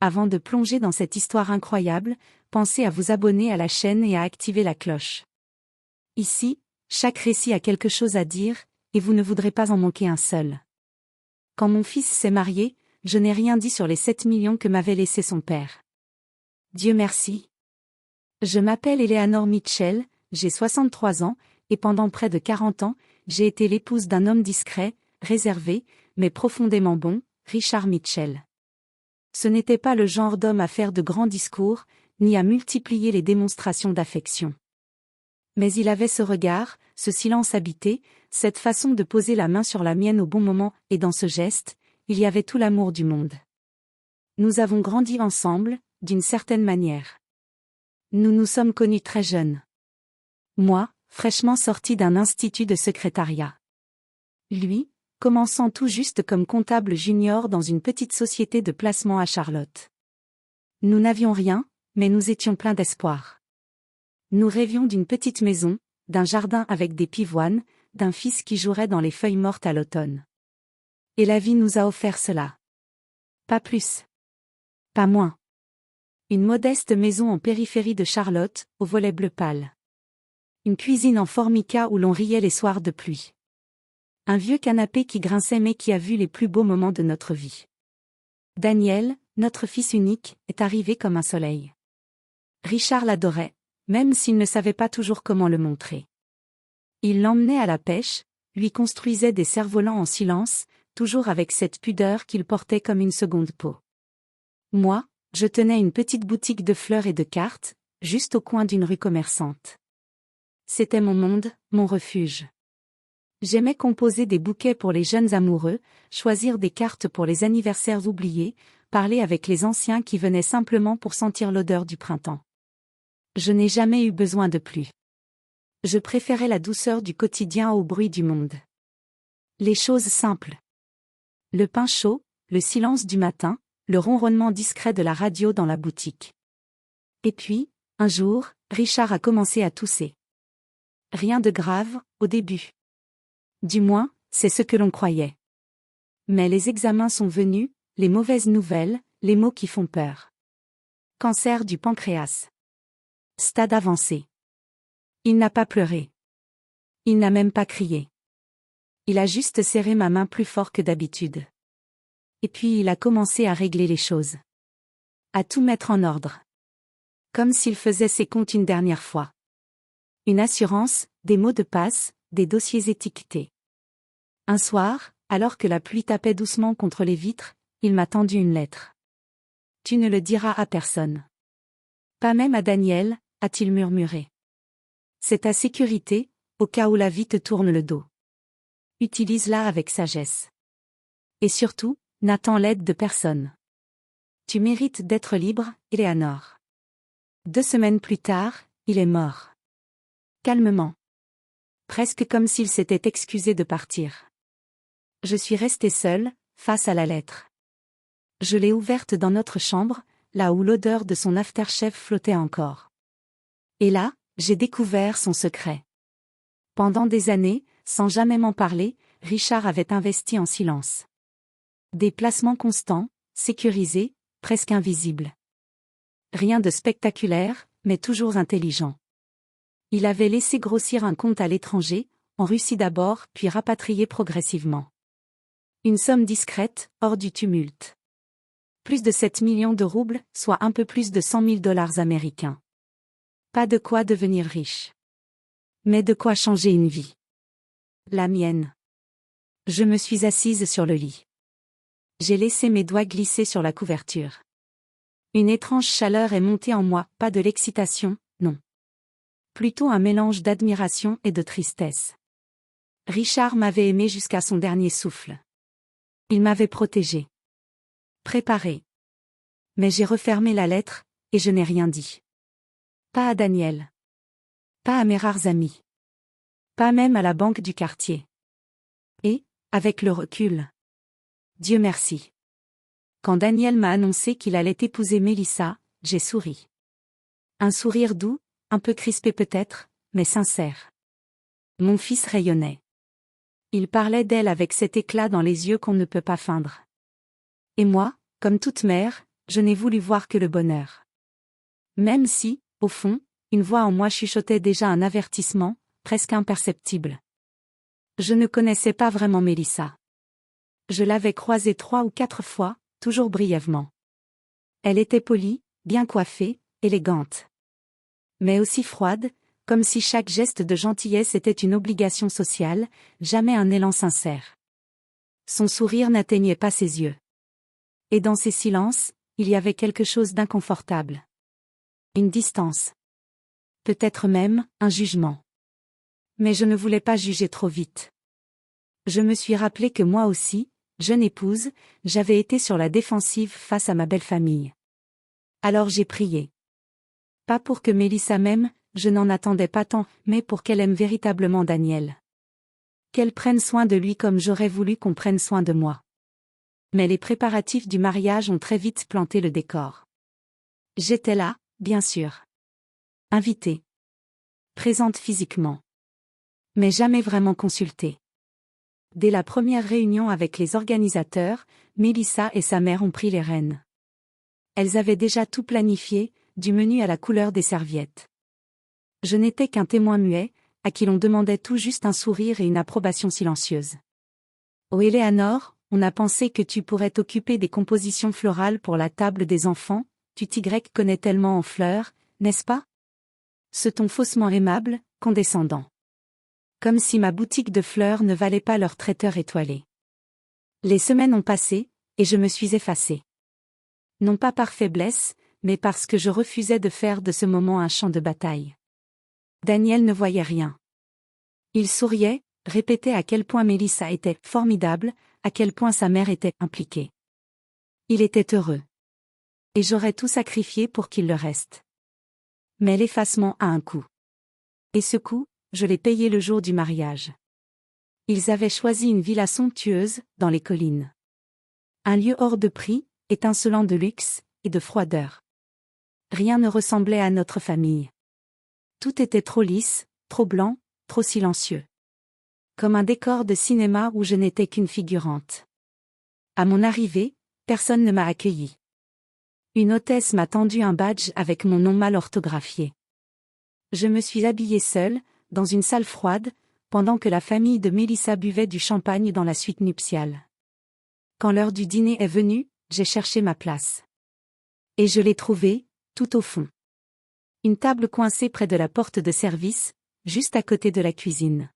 avant de plonger dans cette histoire incroyable, pensez à vous abonner à la chaîne et à activer la cloche. Ici, chaque récit a quelque chose à dire, et vous ne voudrez pas en manquer un seul. Quand mon fils s'est marié, je n'ai rien dit sur les 7 millions que m'avait laissé son père. Dieu merci. Je m'appelle Eleanor Mitchell, j'ai 63 ans, et pendant près de 40 ans, j'ai été l'épouse d'un homme discret, réservé, mais profondément bon, Richard Mitchell. Ce n'était pas le genre d'homme à faire de grands discours, ni à multiplier les démonstrations d'affection. Mais il avait ce regard, ce silence habité, cette façon de poser la main sur la mienne au bon moment, et dans ce geste, il y avait tout l'amour du monde. Nous avons grandi ensemble, d'une certaine manière. Nous nous sommes connus très jeunes. Moi, fraîchement sorti d'un institut de secrétariat. Lui, commençant tout juste comme comptable junior dans une petite société de placement à Charlotte. Nous n'avions rien, mais nous étions pleins d'espoir. Nous rêvions d'une petite maison, d'un jardin avec des pivoines, d'un fils qui jouerait dans les feuilles mortes à l'automne. Et la vie nous a offert cela. Pas plus. Pas moins. Une modeste maison en périphérie de Charlotte, au volet bleu pâle. Une cuisine en formica où l'on riait les soirs de pluie. Un vieux canapé qui grinçait mais qui a vu les plus beaux moments de notre vie. Daniel, notre fils unique, est arrivé comme un soleil. Richard l'adorait, même s'il ne savait pas toujours comment le montrer. Il l'emmenait à la pêche, lui construisait des cerfs-volants en silence, toujours avec cette pudeur qu'il portait comme une seconde peau. Moi, je tenais une petite boutique de fleurs et de cartes, juste au coin d'une rue commerçante. C'était mon monde, mon refuge. J'aimais composer des bouquets pour les jeunes amoureux, choisir des cartes pour les anniversaires oubliés, parler avec les anciens qui venaient simplement pour sentir l'odeur du printemps. Je n'ai jamais eu besoin de plus. Je préférais la douceur du quotidien au bruit du monde. Les choses simples. Le pain chaud, le silence du matin, le ronronnement discret de la radio dans la boutique. Et puis, un jour, Richard a commencé à tousser. Rien de grave, au début. Du moins, c'est ce que l'on croyait. Mais les examens sont venus, les mauvaises nouvelles, les mots qui font peur. Cancer du pancréas. Stade avancé. Il n'a pas pleuré. Il n'a même pas crié. Il a juste serré ma main plus fort que d'habitude. Et puis il a commencé à régler les choses. À tout mettre en ordre. Comme s'il faisait ses comptes une dernière fois. Une assurance, des mots de passe, des dossiers étiquetés. Un soir, alors que la pluie tapait doucement contre les vitres, il m'a tendu une lettre. « Tu ne le diras à personne. »« Pas même à Daniel », a-t-il murmuré. « C'est ta sécurité, au cas où la vie te tourne le dos. Utilise-la avec sagesse. Et surtout, n'attends l'aide de personne. Tu mérites d'être libre, Eleanor. » 2 semaines plus tard, il est mort. Calmement. Presque comme s'il s'était excusé de partir. Je suis restée seule, face à la lettre. Je l'ai ouverte dans notre chambre, là où l'odeur de son aftershave flottait encore. Et là, j'ai découvert son secret. Pendant des années, sans jamais m'en parler, Richard avait investi en silence. Des placements constants, sécurisés, presque invisibles. Rien de spectaculaire, mais toujours intelligent. Il avait laissé grossir un compte à l'étranger, en Russie d'abord, puis rapatrié progressivement. Une somme discrète, hors du tumulte. Plus de 7 millions de roubles, soit un peu plus de 100 000 dollars américains. Pas de quoi devenir riche. Mais de quoi changer une vie. La mienne. Je me suis assise sur le lit. J'ai laissé mes doigts glisser sur la couverture. Une étrange chaleur est montée en moi, pas de l'excitation, non. Plutôt un mélange d'admiration et de tristesse. Richard m'avait aimé jusqu'à son dernier souffle. Il m'avait protégé. Préparé. Mais j'ai refermé la lettre, et je n'ai rien dit. Pas à Daniel. Pas à mes rares amis. Pas même à la banque du quartier. Et, avec le recul. Dieu merci. Quand Daniel m'a annoncé qu'il allait épouser Mélissa, j'ai souri. Un sourire doux, un peu crispé peut-être, mais sincère. Mon fils rayonnait. Il parlait d'elle avec cet éclat dans les yeux qu'on ne peut pas feindre. Et moi, comme toute mère, je n'ai voulu voir que le bonheur. Même si, au fond, une voix en moi chuchotait déjà un avertissement, presque imperceptible. Je ne connaissais pas vraiment Mélissa. Je l'avais croisée 3 ou 4 fois, toujours brièvement. Elle était polie, bien coiffée, élégante. Mais aussi froide, comme si chaque geste de gentillesse était une obligation sociale, jamais un élan sincère. Son sourire n'atteignait pas ses yeux. Et dans ces silences, il y avait quelque chose d'inconfortable. Une distance. Peut-être même, un jugement. Mais je ne voulais pas juger trop vite. Je me suis rappelé que moi aussi, jeune épouse, j'avais été sur la défensive face à ma belle famille. Alors j'ai prié. Pas pour que Mélissa m'aime, je n'en attendais pas tant, mais pour qu'elle aime véritablement Daniel. Qu'elle prenne soin de lui comme j'aurais voulu qu'on prenne soin de moi. Mais les préparatifs du mariage ont très vite planté le décor. J'étais là, bien sûr. Invitée. Présente physiquement. Mais jamais vraiment consultée. Dès la première réunion avec les organisateurs, Mélissa et sa mère ont pris les rênes. Elles avaient déjà tout planifié, du menu à la couleur des serviettes. Je n'étais qu'un témoin muet, à qui l'on demandait tout juste un sourire et une approbation silencieuse. Oh Éléanore, on a pensé que tu pourrais t'occuper des compositions florales pour la table des enfants, tu t'y connais tellement en fleurs, n'est-ce pas? Ce ton faussement aimable, condescendant. Comme si ma boutique de fleurs ne valait pas leur traiteur étoilé. Les semaines ont passé, et je me suis effacée. Non pas par faiblesse, mais parce que je refusais de faire de ce moment un champ de bataille. Daniel ne voyait rien. Il souriait, répétait à quel point Mélissa était formidable, à quel point sa mère était impliquée. Il était heureux. Et j'aurais tout sacrifié pour qu'il le reste. Mais l'effacement a un coût. Et ce coût, je l'ai payé le jour du mariage. Ils avaient choisi une villa somptueuse, dans les collines. Un lieu hors de prix, étincelant de luxe et de froideur. Rien ne ressemblait à notre famille. Tout était trop lisse, trop blanc, trop silencieux. Comme un décor de cinéma où je n'étais qu'une figurante. À mon arrivée, personne ne m'a accueilli. Une hôtesse m'a tendu un badge avec mon nom mal orthographié. Je me suis habillée seule, dans une salle froide, pendant que la famille de Mélissa buvait du champagne dans la suite nuptiale. Quand l'heure du dîner est venue, j'ai cherché ma place. Et je l'ai trouvée, tout au fond. Une table coincée près de la porte de service, juste à côté de la cuisine.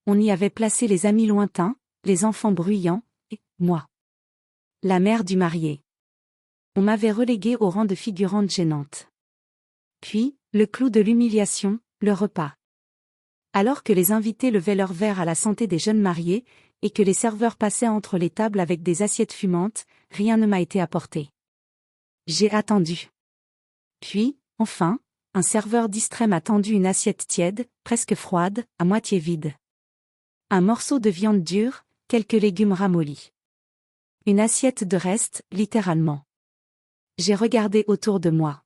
On y avait placé les amis lointains, les enfants bruyants, et moi. La mère du marié. On m'avait reléguée au rang de figurante gênante. Puis, le clou de l'humiliation, le repas. Alors que les invités levaient leur verre à la santé des jeunes mariés, et que les serveurs passaient entre les tables avec des assiettes fumantes, rien ne m'a été apporté. J'ai attendu. Puis, enfin, un serveur distrait m'a tendu une assiette tiède, presque froide, à moitié vide. Un morceau de viande dure, quelques légumes ramollis. Une assiette de reste, littéralement. J'ai regardé autour de moi.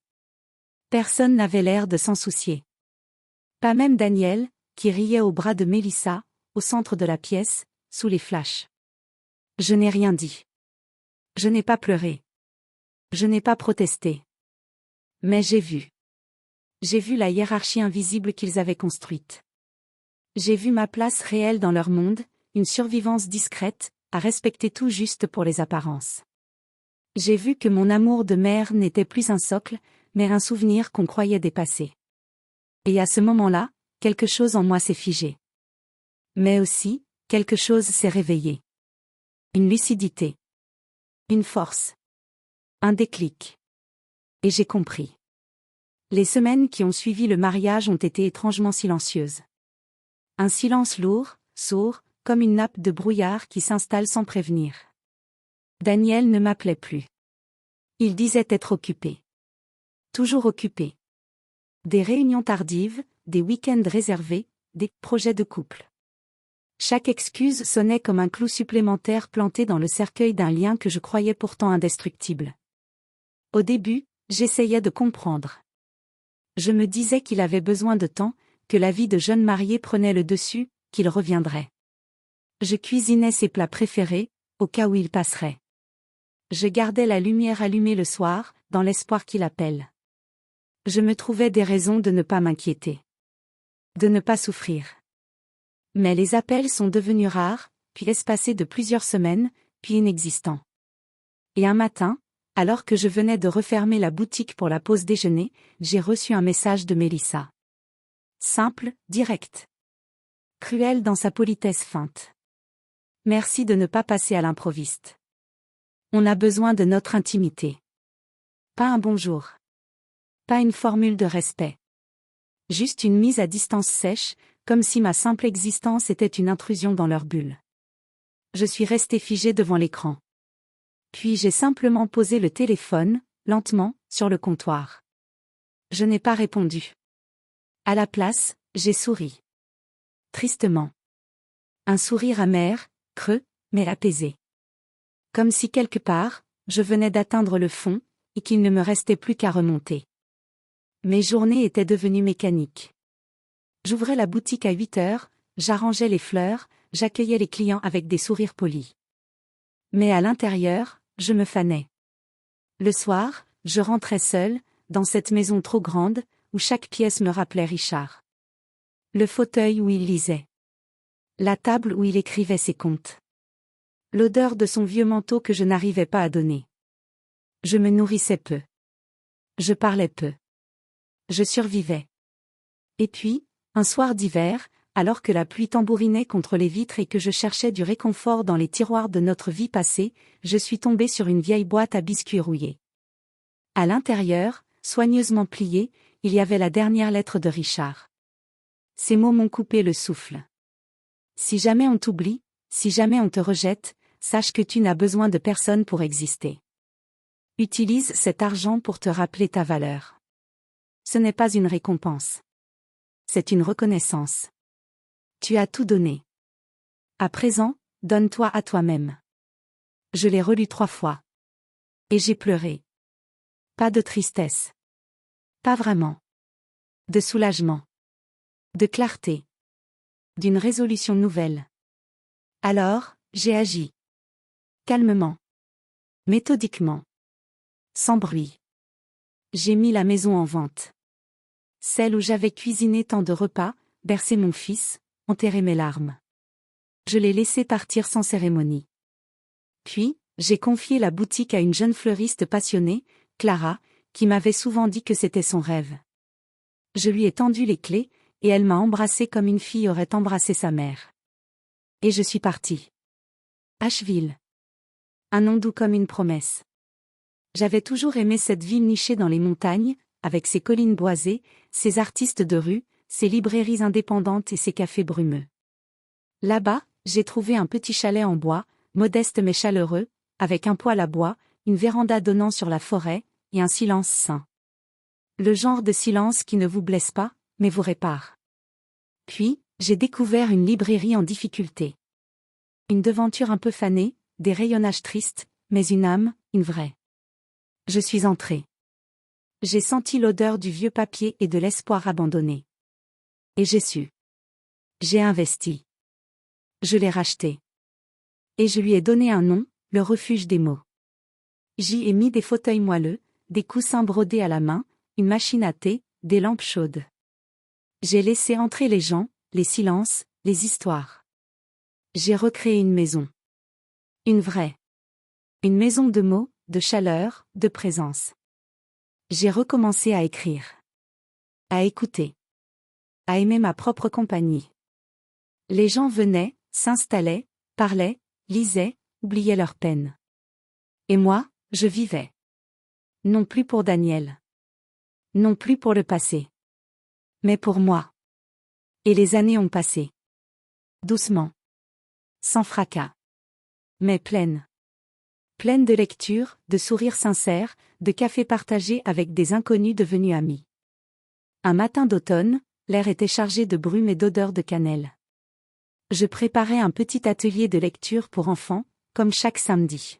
Personne n'avait l'air de s'en soucier. Pas même Daniel, qui riait au bras de Mélissa, au centre de la pièce, sous les flashs. Je n'ai rien dit. Je n'ai pas pleuré. Je n'ai pas protesté. Mais j'ai vu. J'ai vu la hiérarchie invisible qu'ils avaient construite. J'ai vu ma place réelle dans leur monde, une survivance discrète, à respecter tout juste pour les apparences. J'ai vu que mon amour de mère n'était plus un socle, mais un souvenir qu'on croyait dépassé. Et à ce moment-là, quelque chose en moi s'est figé. Mais aussi, quelque chose s'est réveillé. Une lucidité. Une force. Un déclic. Et j'ai compris. Les semaines qui ont suivi le mariage ont été étrangement silencieuses. Un silence lourd, sourd, comme une nappe de brouillard qui s'installe sans prévenir. Daniel ne m'appelait plus. Il disait être occupé. Toujours occupé. Des réunions tardives, des week-ends réservés, des projets de couple. Chaque excuse sonnait comme un clou supplémentaire planté dans le cercueil d'un lien que je croyais pourtant indestructible. Au début, j'essayais de comprendre. Je me disais qu'il avait besoin de temps, que la vie de jeune marié prenait le dessus, qu'il reviendrait. Je cuisinais ses plats préférés, au cas où il passerait. Je gardais la lumière allumée le soir, dans l'espoir qu'il appelle. Je me trouvais des raisons de ne pas m'inquiéter. De ne pas souffrir. Mais les appels sont devenus rares, puis espacés de plusieurs semaines, puis inexistants. Et un matin, alors que je venais de refermer la boutique pour la pause déjeuner, j'ai reçu un message de Mélissa. Simple, direct. Cruel dans sa politesse feinte. Merci de ne pas passer à l'improviste. On a besoin de notre intimité. Pas un bonjour. Pas une formule de respect. Juste une mise à distance sèche, comme si ma simple existence était une intrusion dans leur bulle. Je suis resté figé devant l'écran. Puis j'ai simplement posé le téléphone, lentement, sur le comptoir. Je n'ai pas répondu. À la place, j'ai souri. Tristement. Un sourire amer, creux, mais apaisé. Comme si quelque part, je venais d'atteindre le fond, et qu'il ne me restait plus qu'à remonter. Mes journées étaient devenues mécaniques. J'ouvrais la boutique à 8 heures, j'arrangeais les fleurs, j'accueillais les clients avec des sourires polis. Mais à l'intérieur, je me fanais. Le soir, je rentrais seule, dans cette maison trop grande, où chaque pièce me rappelait Richard. Le fauteuil où il lisait. La table où il écrivait ses contes. L'odeur de son vieux manteau que je n'arrivais pas à donner. Je me nourrissais peu. Je parlais peu. Je survivais. Et puis, un soir d'hiver, alors que la pluie tambourinait contre les vitres et que je cherchais du réconfort dans les tiroirs de notre vie passée, je suis tombée sur une vieille boîte à biscuits rouillés. À l'intérieur, soigneusement pliée, il y avait la dernière lettre de Richard. Ces mots m'ont coupé le souffle. Si jamais on t'oublie, si jamais on te rejette, sache que tu n'as besoin de personne pour exister. Utilise cet argent pour te rappeler ta valeur. Ce n'est pas une récompense. C'est une reconnaissance. Tu as tout donné. À présent, donne-toi à toi-même. Je l'ai relu 3 fois. Et j'ai pleuré. Pas de tristesse. Pas vraiment. De soulagement. De clarté. D'une résolution nouvelle. Alors, j'ai agi. Calmement. Méthodiquement. Sans bruit. J'ai mis la maison en vente. Celle où j'avais cuisiné tant de repas, bercé mon fils, enterré mes larmes. Je l'ai laissé partir sans cérémonie. Puis, j'ai confié la boutique à une jeune fleuriste passionnée, Clara, qui m'avait souvent dit que c'était son rêve. Je lui ai tendu les clés, et elle m'a embrassé comme une fille aurait embrassé sa mère. Et je suis partie. Asheville. Un nom doux comme une promesse. J'avais toujours aimé cette ville nichée dans les montagnes, avec ses collines boisées, ses artistes de rue, ses librairies indépendantes et ses cafés brumeux. Là-bas, j'ai trouvé un petit chalet en bois, modeste mais chaleureux, avec un poêle à bois, une véranda donnant sur la forêt, et un silence sain. Le genre de silence qui ne vous blesse pas, mais vous répare. Puis, j'ai découvert une librairie en difficulté. Une devanture un peu fanée, des rayonnages tristes, mais une âme, une vraie. Je suis entrée. J'ai senti l'odeur du vieux papier et de l'espoir abandonné. Et j'ai su. J'ai investi. Je l'ai racheté. Et je lui ai donné un nom, le refuge des mots. J'y ai mis des fauteuils moelleux, des coussins brodés à la main, une machine à thé, des lampes chaudes. J'ai laissé entrer les gens, les silences, les histoires. J'ai recréé une maison. Une vraie. Une maison de mots, de chaleur, de présence. J'ai recommencé à écrire. À écouter. À aimer ma propre compagnie. Les gens venaient, s'installaient, parlaient, lisaient, oubliaient leurs peines. Et moi, je vivais. Non plus pour Daniel. Non plus pour le passé. Mais pour moi. Et les années ont passé. Doucement. Sans fracas. Mais pleines. Pleines de lectures, de sourires sincères, de cafés partagés avec des inconnus devenus amis. Un matin d'automne, l'air était chargé de brume et d'odeur de cannelle. Je préparais un petit atelier de lecture pour enfants, comme chaque samedi.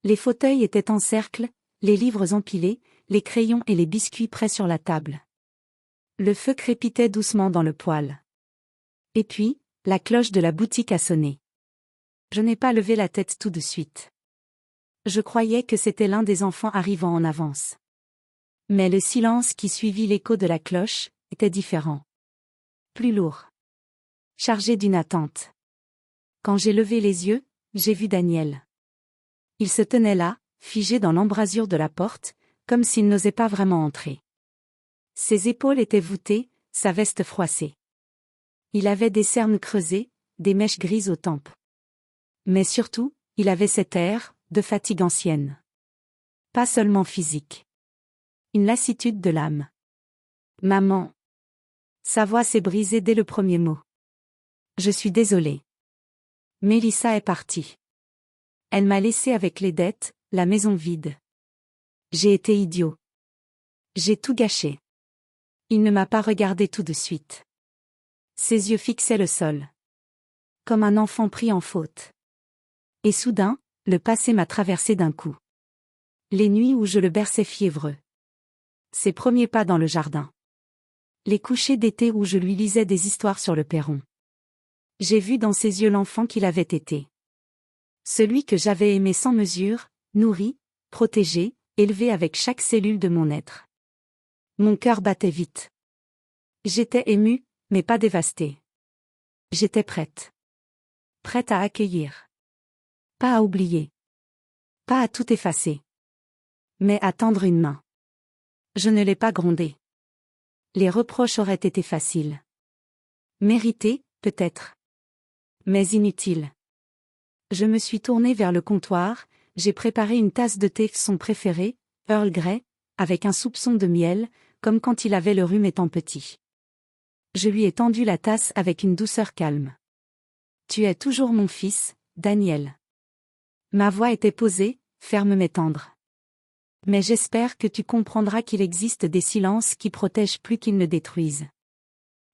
Les fauteuils étaient en cercle, les livres empilés, les crayons et les biscuits prêts sur la table. Le feu crépitait doucement dans le poêle. Et puis, la cloche de la boutique a sonné. Je n'ai pas levé la tête tout de suite. Je croyais que c'était l'un des enfants arrivant en avance. Mais le silence qui suivit l'écho de la cloche était différent. Plus lourd. Chargé d'une attente. Quand j'ai levé les yeux, j'ai vu Daniel. Il se tenait là, figé dans l'embrasure de la porte, comme s'il n'osait pas vraiment entrer. Ses épaules étaient voûtées, sa veste froissée. Il avait des cernes creusées, des mèches grises aux tempes. Mais surtout, il avait cet air, de fatigue ancienne. Pas seulement physique. Une lassitude de l'âme. Maman. Sa voix s'est brisée dès le premier mot. Je suis désolée. Mélissa est partie. Elle m'a laissé avec les dettes, la maison vide. J'ai été idiot. J'ai tout gâché. Il ne m'a pas regardé tout de suite. Ses yeux fixaient le sol. Comme un enfant pris en faute. Et soudain, le passé m'a traversé d'un coup. Les nuits où je le berçais fiévreux. Ses premiers pas dans le jardin. Les couchers d'été où je lui lisais des histoires sur le perron. J'ai vu dans ses yeux l'enfant qu'il avait été. Celui que j'avais aimé sans mesure, nourri, protégé, élevé avec chaque cellule de mon être. Mon cœur battait vite. J'étais émue, mais pas dévastée. J'étais prête. Prête à accueillir. Pas à oublier. Pas à tout effacer. Mais à tendre une main. Je ne l'ai pas grondé. Les reproches auraient été faciles. Mérités, peut-être. Mais inutiles. Je me suis tournée vers le comptoir, j'ai préparé une tasse de thé son préféré, Earl Grey, avec un soupçon de miel, comme quand il avait le rhume étant petit. Je lui ai tendu la tasse avec une douceur calme. Tu es toujours mon fils, Daniel. Ma voix était posée, ferme mais tendre. Mais j'espère que tu comprendras qu'il existe des silences qui protègent plus qu'ils ne détruisent.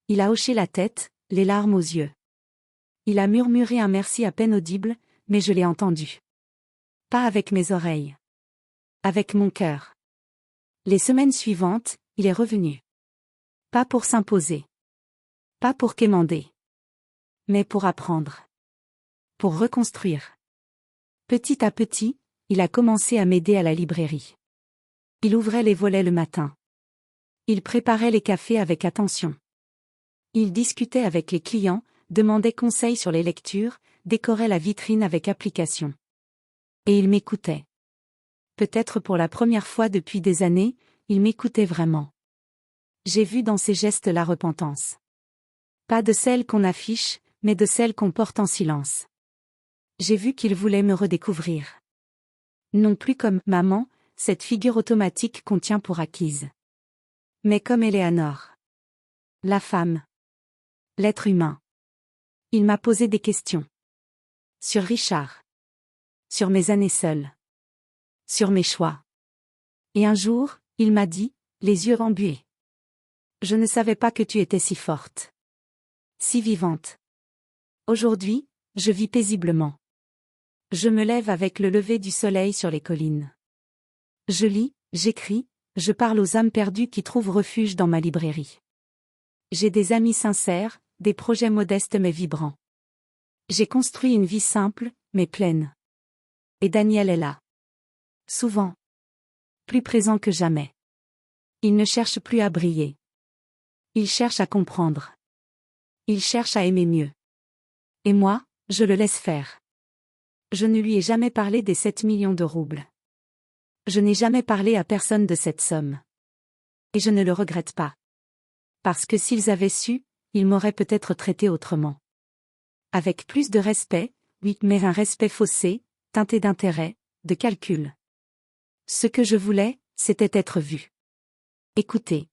Il a hoché la tête, les larmes aux yeux. Il a murmuré un merci à peine audible, mais je l'ai entendu. Pas avec mes oreilles. Avec mon cœur. Les semaines suivantes, il est revenu. Pas pour s'imposer. Pas pour quémander. Mais pour apprendre. Pour reconstruire. Petit à petit, il a commencé à m'aider à la librairie. Il ouvrait les volets le matin. Il préparait les cafés avec attention. Il discutait avec les clients, demandait conseil sur les lectures, décorait la vitrine avec application. Et il m'écoutait. Peut-être pour la première fois depuis des années, il m'écoutait vraiment. J'ai vu dans ses gestes la repentance. Pas de celle qu'on affiche, mais de celle qu'on porte en silence. J'ai vu qu'il voulait me redécouvrir. Non plus comme « maman », cette figure automatique qu'on tient pour acquise. Mais comme Éléanore. La femme. L'être humain. Il m'a posé des questions. Sur Richard. Sur mes années seules. Sur mes choix. Et un jour, il m'a dit, les yeux embués. Je ne savais pas que tu étais si forte. Si vivante. Aujourd'hui, je vis paisiblement. Je me lève avec le lever du soleil sur les collines. Je lis, j'écris, je parle aux âmes perdues qui trouvent refuge dans ma librairie. J'ai des amis sincères, des projets modestes mais vibrants. J'ai construit une vie simple, mais pleine. Et Daniel est là. Souvent. Plus présent que jamais. Il ne cherche plus à briller. Il cherche à comprendre. Il cherche à aimer mieux. Et moi, je le laisse faire. Je ne lui ai jamais parlé des 7 millions de roubles. Je n'ai jamais parlé à personne de cette somme. Et je ne le regrette pas. Parce que s'ils avaient su, ils m'auraient peut-être traité autrement. Avec plus de respect, oui, mais un respect faussé, teinté d'intérêt, de calcul. Ce que je voulais, c'était être vu. Écouté.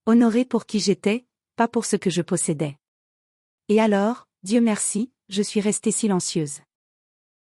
Honoré pour qui j'étais, pas pour ce que je possédais. Et alors, Dieu merci, je suis restée silencieuse.